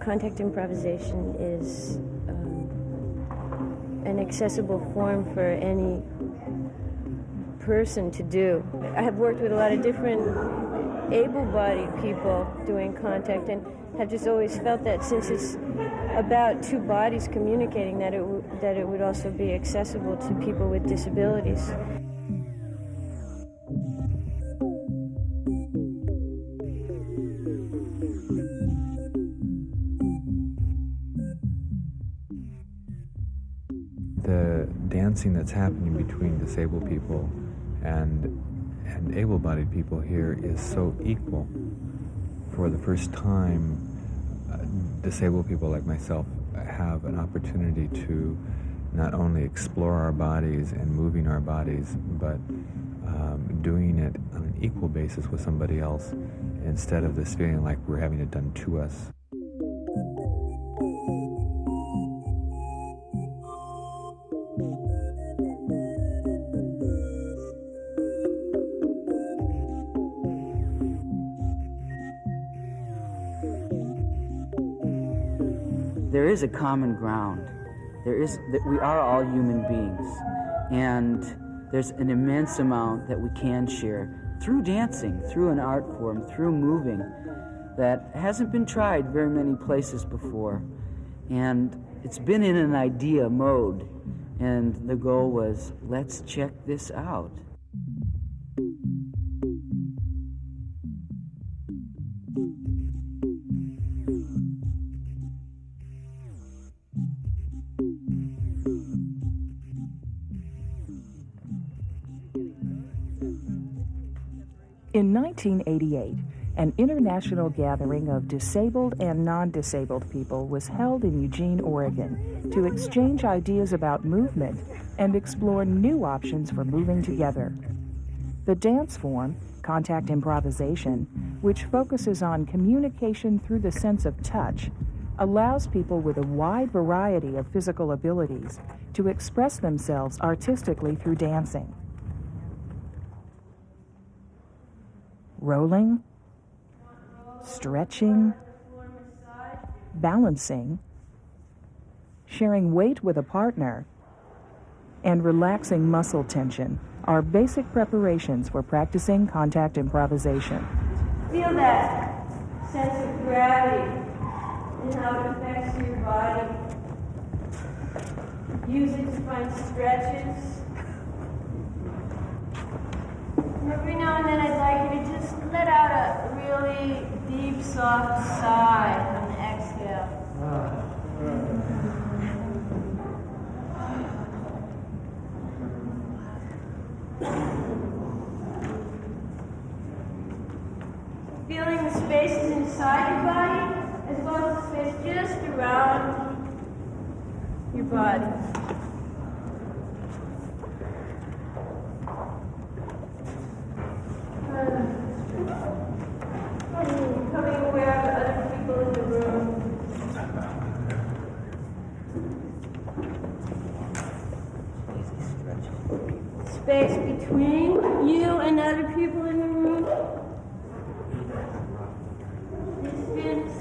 contact improvisation is an accessible form for any person to do. I have worked with a lot of different able-bodied people doing contact, and have just always felt that since it's about two bodies communicating, that it would also be accessible to people with disabilities. The dancing that's happening between disabled people and able-bodied people here is so equal. For the first time, disabled people like myself have an opportunity to not only explore our bodies and moving our bodies, but doing it on an equal basis with somebody else, instead of this feeling like we're having it done to us. There is a common ground. There is that we are all human beings, and there's an immense amount that we can share through dancing, through an art form, through moving, that hasn't been tried very many places before. And it's been in an idea mode, and the goal was, let's check this out. In 1988, an international gathering of disabled and non-disabled people was held in Eugene, Oregon, to exchange ideas about movement and explore new options for moving together. The dance form, contact improvisation, which focuses on communication through the sense of touch, allows people with a wide variety of physical abilities to express themselves artistically through dancing. Rolling, stretching, balancing, sharing weight with a partner, and relaxing muscle tension are basic preparations for practicing contact improvisation. Feel that sense of gravity and how it affects your body. Use it to find stretches. Every now and then I'd like you to just let out a really deep, soft sigh on the exhale. Feeling the spaces inside your body as well as the space just around your body. Becoming aware of other people in the room. Space between you and other people in the room. Distance.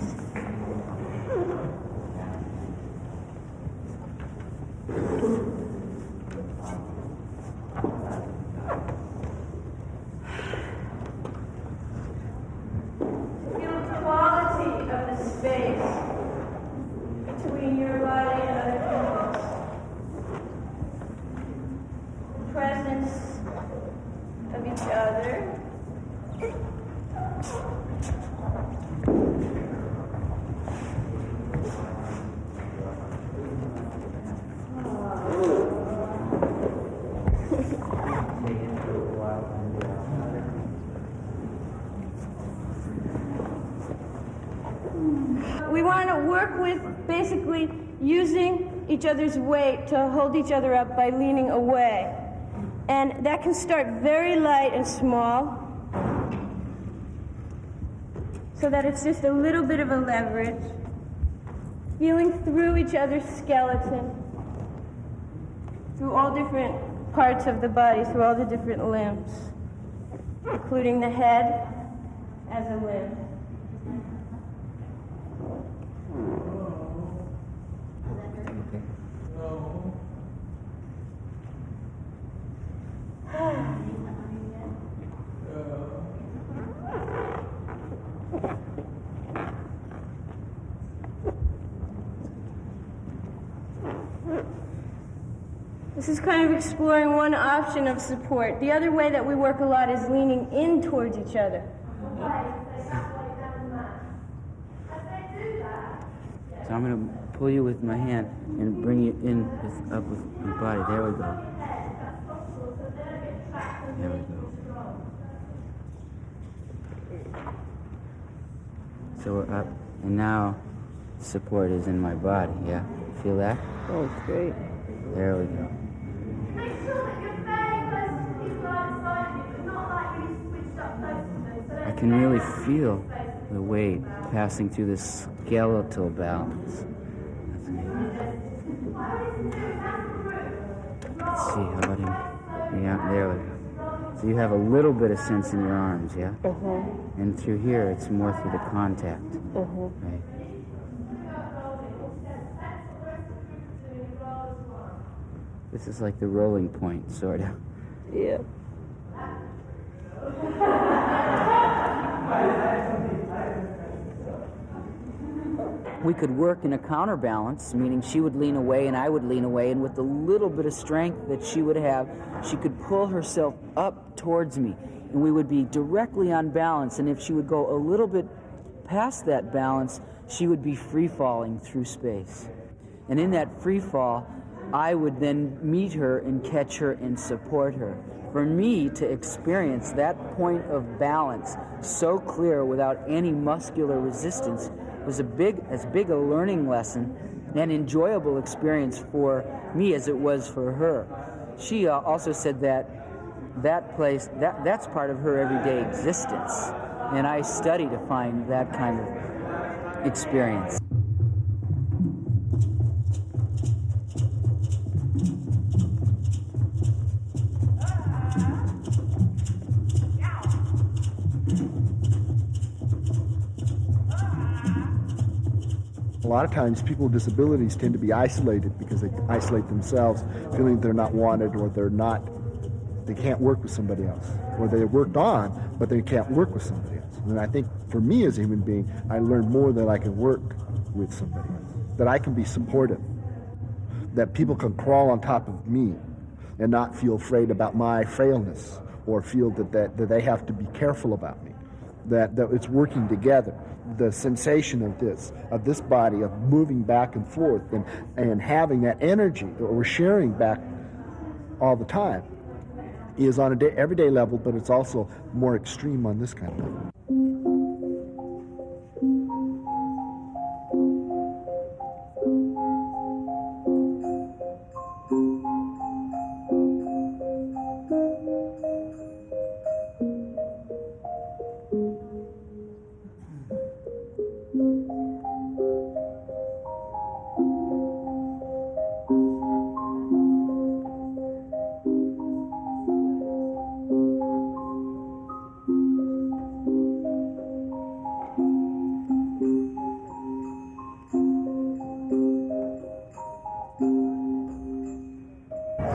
We want to work with basically using each other's weight to hold each other up by leaning away. And that can start very light and small, so that it's just a little bit of a leverage. Feeling through each other's skeleton, through all different parts of the body, through all the different limbs, including the head as a limb. This is kind of exploring one option of support. The other way that we work a lot is leaning in towards each other. So I'm going to pull you with my hand and bring you in up with your body. There we go. There we go. So we're up, and now support is in my body, yeah? Feel that? Oh, it's great. There we go. I can really feel the weight passing through this skeletal balance. Let's see, how about him? Yeah, there we go. So you have a little bit of sense in your arms, yeah? And through here, it's more through the contact. Right. This is like the rolling point, sort of. Yeah. We could work in a counterbalance, meaning she would lean away and I would lean away, and with the little bit of strength that she would have, she could pull herself up towards me, and we would be directly on balance, and if she would go a little bit past that balance, she would be free-falling through space. And in that free fall, I would then meet her and catch her and support her. For me to experience that point of balance so clear without any muscular resistance was as big a learning lesson and enjoyable experience for me as it was for her. She also said that place, that's part of her everyday existence. And I study to find that kind of experience. A lot of times people with disabilities tend to be isolated because they isolate themselves, feeling they're not wanted or they can't work with somebody else. Or they worked on, but they can't work with somebody else. And I think for me as a human being, I learned more that I can work with somebody else, that I can be supportive, that people can crawl on top of me and not feel afraid about my frailness or feel that they have to be careful about me, that it's working together. The sensation of this body, of moving back and forth and having that energy that we're sharing back all the time is on a everyday level, but it's also more extreme on this kind of level.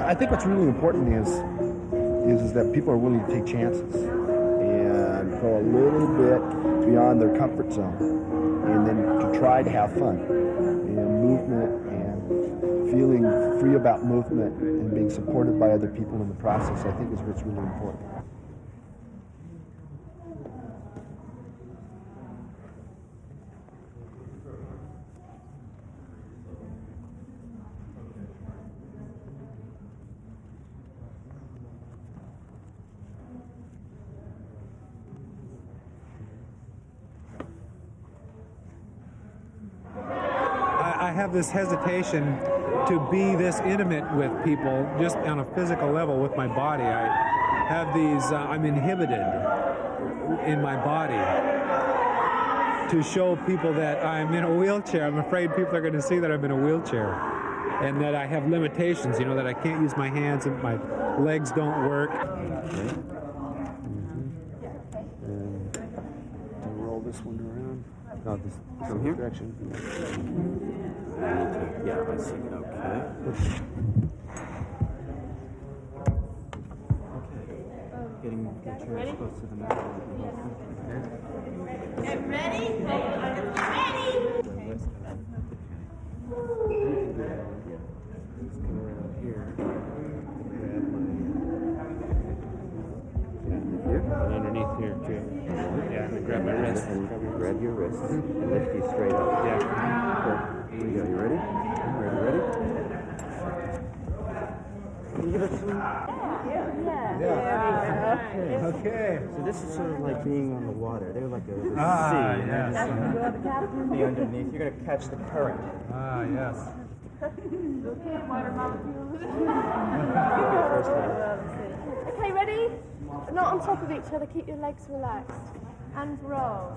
I think what's really important is that people are willing to take chances and go a little bit beyond their comfort zone, and then to try to have fun and movement and feeling free about movement and being supported by other people in the process, I think is what's really important. I have this hesitation to be this intimate with people just on a physical level with my body. I have these, I'm inhibited in my body to show people that I'm in a wheelchair. I'm afraid people are going to see that I'm in a wheelchair and that I have limitations, you know, that I can't use my hands and my legs don't work. Okay. To roll this one around. No, this From here? Direction. yeah, I see. Okay. Getting the chair as close to the mat. Get ready? Ready? Let's go right up here. Grab your wrists and lift you straight up. Yeah. Here we go. You ready? Ready? Can you give us some? Yeah. Okay. So this is sort of like being on the water. They're like a sea. Yes. Be underneath. You're going to catch the current. Yes. Okay, ready? Not on top of each other. Keep your legs relaxed. Hands roll.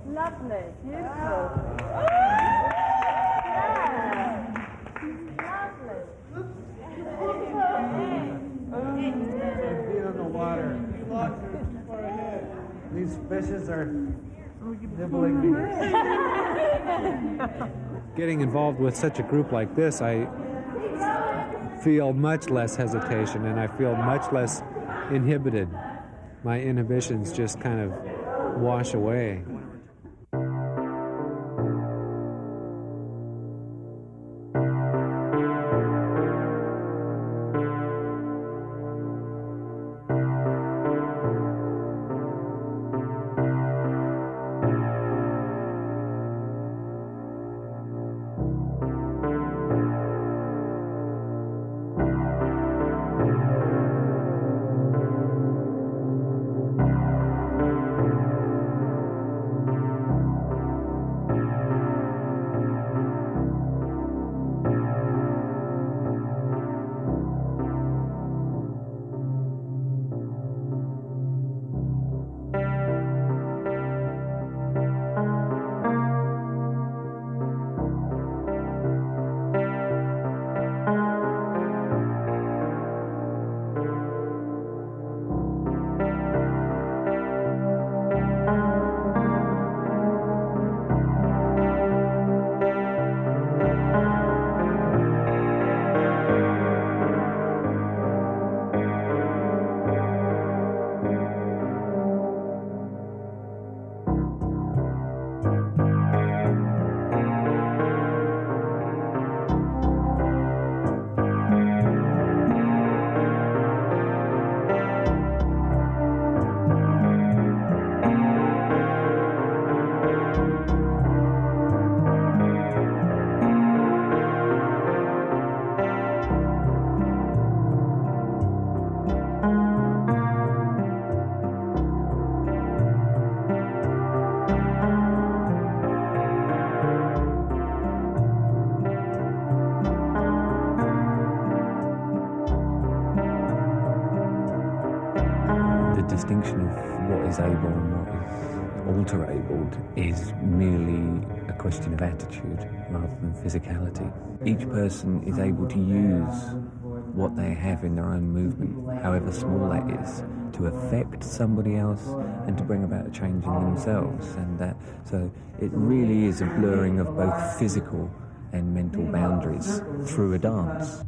Lovely. Beautiful. Feet on the water. These fishes are nibbling me. Getting involved with such a group like this, I feel much less hesitation and I feel much less inhibited. My inhibitions just kind of wash away. Distinction of what is able and what is alter-abled is merely a question of attitude rather than physicality. Each person is able to use what they have in their own movement, however small that is, to affect somebody else and to bring about a change in themselves. And so it really is a blurring of both physical and mental boundaries through a dance.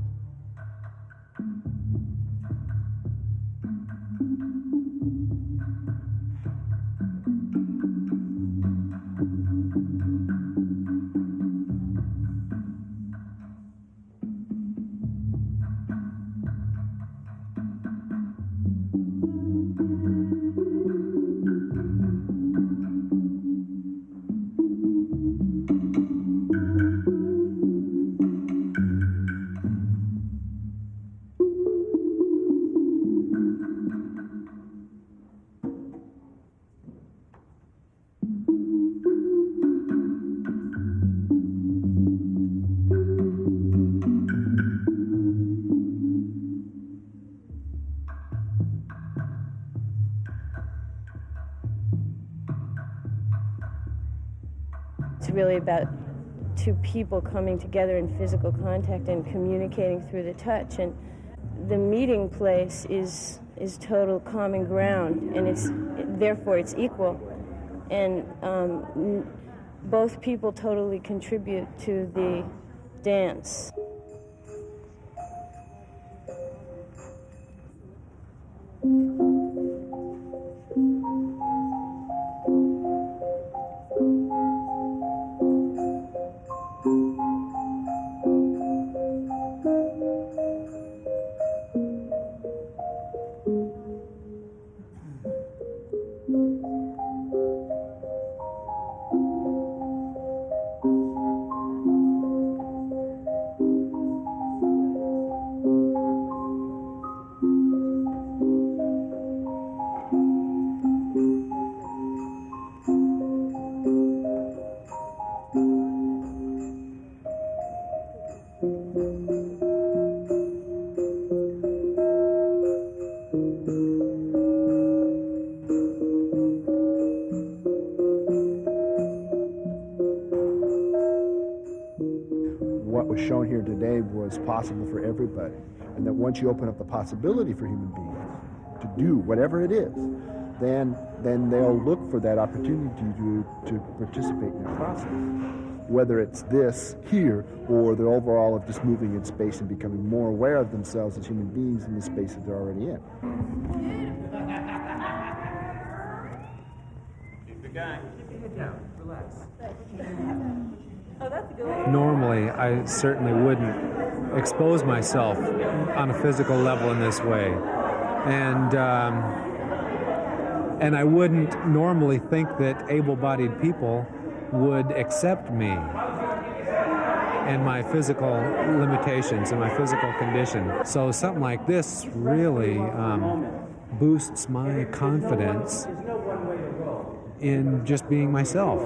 It's really about two people coming together in physical contact and communicating through the touch. And the meeting place is total common ground, and therefore it's equal. And both people totally contribute to the dance. was shown here today was possible for everybody, and that once you open up the possibility for human beings to do whatever it is, then they'll look for that opportunity to participate in that process. Whether it's this here or the overall of just moving in space and becoming more aware of themselves as human beings in the space that they're already in. Keep the guy. Keep your head down. Relax. Normally, I certainly wouldn't expose myself on a physical level in this way. And I wouldn't normally think that able-bodied people would accept me and my physical limitations and my physical condition. So something like this really boosts my confidence in just being myself.